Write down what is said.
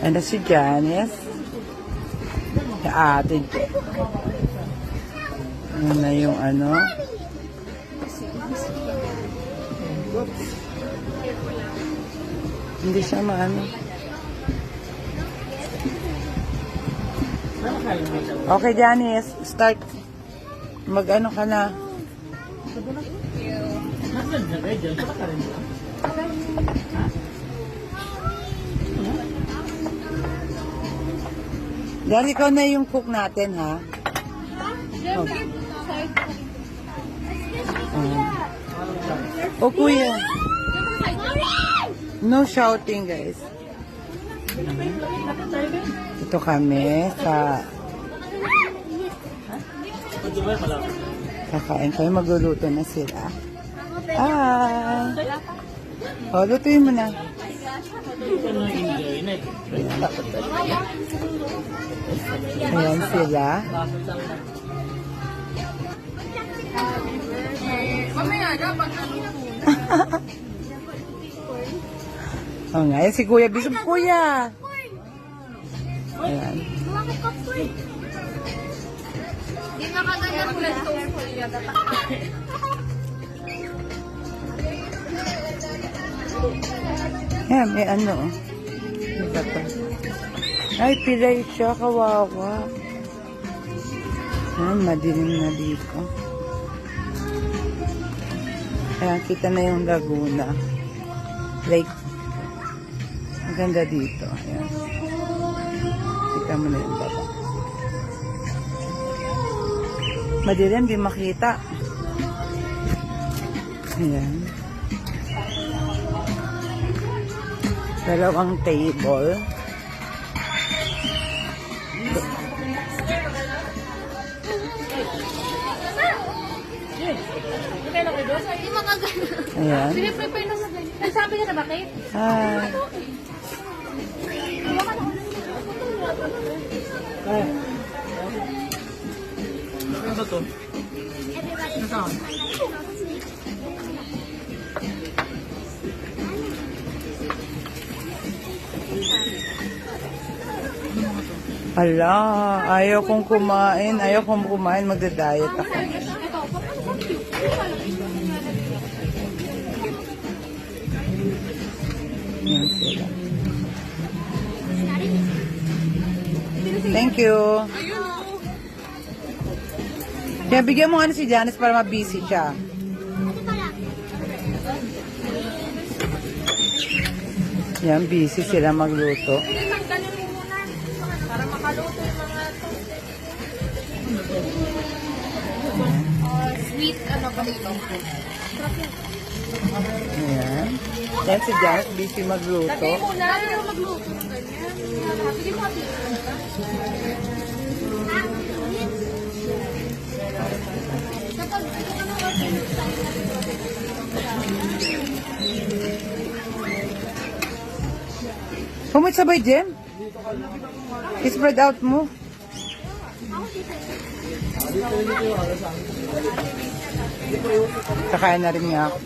Ano si Janice? Si ate. Ano na yung ano? Hindi siya maano. Okay, Janice. Start. Mag-ano ka na. Dahil ikaw na yung cook natin, ha? Oh, kuya. No shouting, guys. Ito kami sa... Kakain kayo. Magluluto na sila. Ah! Oh, lutuin mo na. Ayan sila. Oh nga, yan si Kuya Bisop. Kuya! Ayan. Di nakaganyan ko lang ito. Ayan, may ano. Ito pa. Ay, pilay siya. Kawawa. Ayan, madilim na dito. Ayan, kita na yung Laguna. Lake. Ang ganda dito. Ayan. Kita mo na yung baba. Madilim, di makita. Ayan. Dalawang table. Ayan. Piniprepare na sa ganyan. Nagsabi ka na bakit? Hi. Ano ba to? Nasaan? Ala, ayaw kong kumain. Ayaw kong kumain. Magda-diet ako. Yan sila. Thank you. Kaya bigyan mo ano si Janice para ma-busy siya. Yan, busy sila magluto. Para makaluto yung mga sweet ano ba dito? Ayan. Yan si Janice, busy magluto. Lagay mo na. Lagay mo magluto ng ganyan. Sige mo ati. Humit sabay, Jem? I-spread out mo. Kakain na rin niya ako.